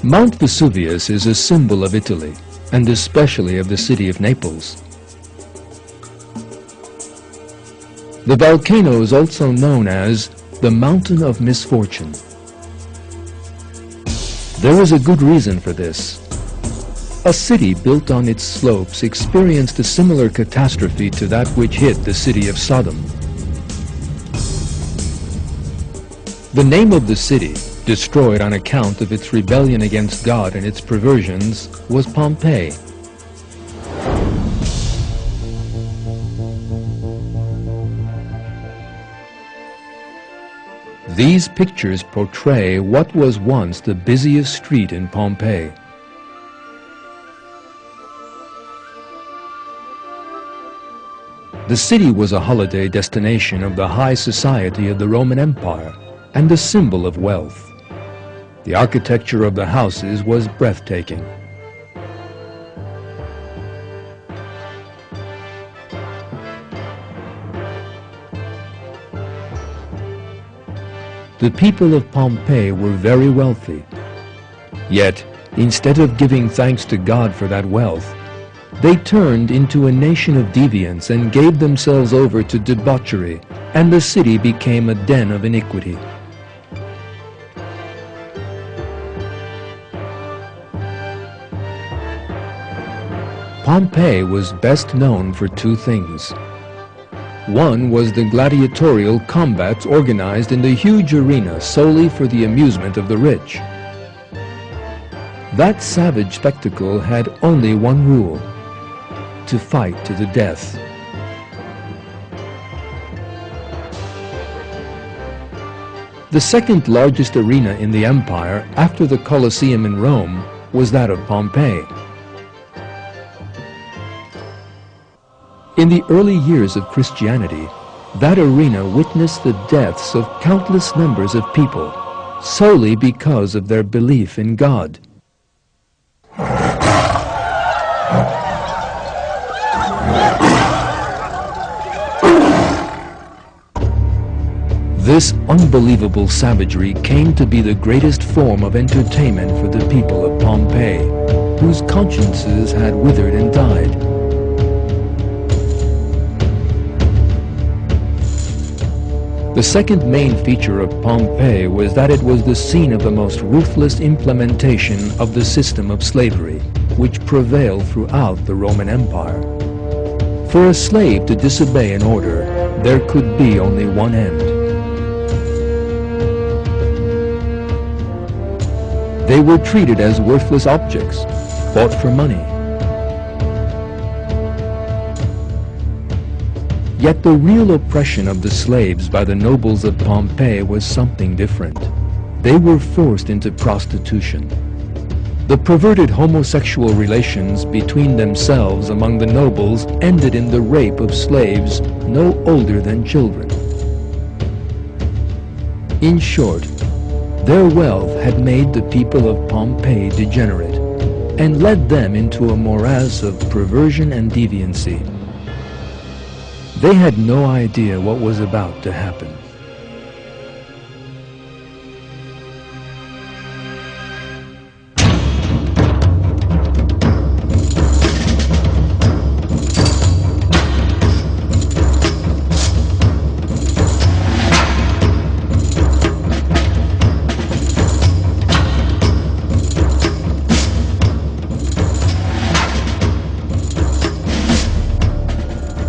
Mount Vesuvius is a symbol of Italy, and especially of the city of Naples. The volcano is also known as the Mountain of Misfortune. There is a good reason for this. A city built on its slopes experienced a similar catastrophe to that which hit the city of Sodom. The name of the city, destroyed on account of its rebellion against God and its perversions, was Pompei. These pictures portray what was once the busiest street in Pompeii. The city was a holiday destination of the high society of the Roman Empire and a symbol of wealth. The architecture of the houses was breathtaking. The people of Pompeii were very wealthy. Yet, instead of giving thanks to God for that wealth, they turned into a nation of deviants and gave themselves over to debauchery, and the city became a den of iniquity. Pompeii was best known for two things. One was the gladiatorial combats organized in the huge arena solely for the amusement of the rich. That savage spectacle had only one rule: to fight to the death. The second largest arena in the empire after the Colosseum in Rome was that of Pompeii. In the early years of Christianity, that arena witnessed the deaths of countless numbers of people solely because of their belief in God. This unbelievable savagery came to be the greatest form of entertainment for the people of Pompeii, whose consciences had withered and died. The second main feature of Pompeii was that it was the scene of the most ruthless implementation of the system of slavery, which prevailed throughout the Roman Empire. For a slave to disobey an order, there could be only one end. They were treated as worthless objects, bought for money. Yet the real oppression of the slaves by the nobles of Pompeii was something different. They were forced into prostitution. The perverted homosexual relations between themselves among the nobles ended in the rape of slaves no older than children. In short, their wealth had made the people of Pompeii degenerate and led them into a morass of perversion and deviancy. They had no idea what was about to happen.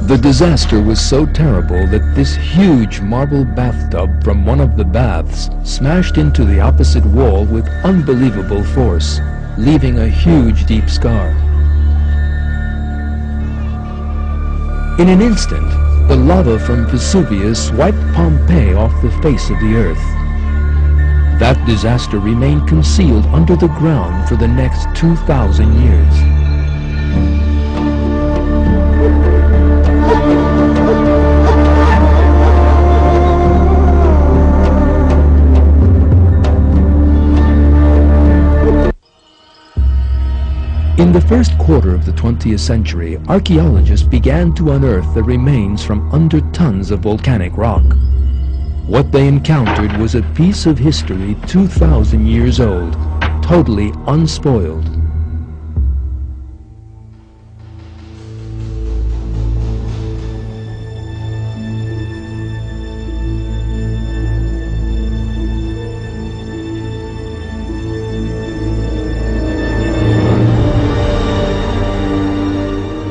The disaster was so terrible that this huge marble bathtub from one of the baths smashed into the opposite wall with unbelievable force, leaving a huge deep scar. In an instant, the lava from Vesuvius wiped Pompeii off the face of the earth. That disaster remained concealed under the ground for the next 2,000 years. In the first quarter of the 20th century, archaeologists began to unearth the remains from under tons of volcanic rock. What they encountered was a piece of history 2,000 years old, totally unspoiled.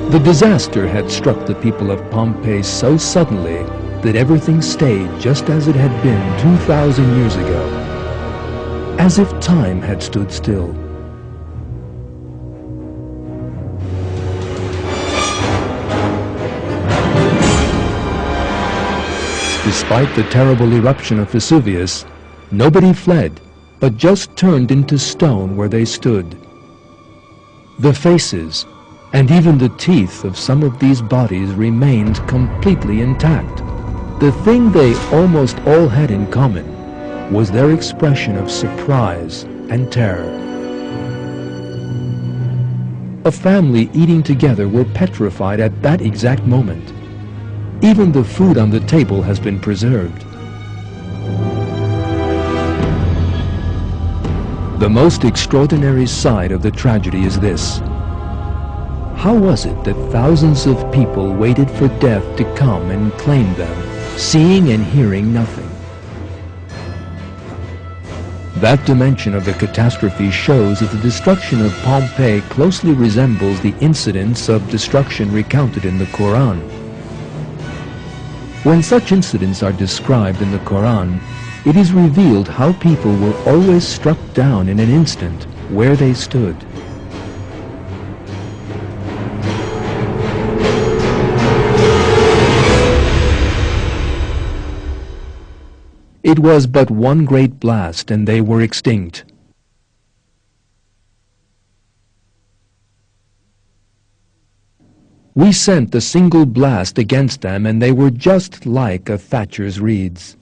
The disaster had struck the people of Pompeii so suddenly that everything stayed just as it had been 2,000 years ago, as if time had stood still. Despite the terrible eruption of Vesuvius, nobody fled, but just turned into stone where they stood. The faces, and even the teeth of some of these bodies remained completely intact. The thing they almost all had in common was their expression of surprise and terror. A family eating together were petrified at that exact moment. Even the food on the table has been preserved. The most extraordinary side of the tragedy is this. How was it that thousands of people waited for death to come and claim them, seeing and hearing nothing? That dimension of the catastrophe shows that the destruction of Pompeii closely resembles the incidents of destruction recounted in the Quran. When such incidents are described in the Quran, it is revealed how people were always struck down in an instant where they stood. It was but one great blast and they were extinct. We sent a single blast against them and they were just like a thatcher's reeds.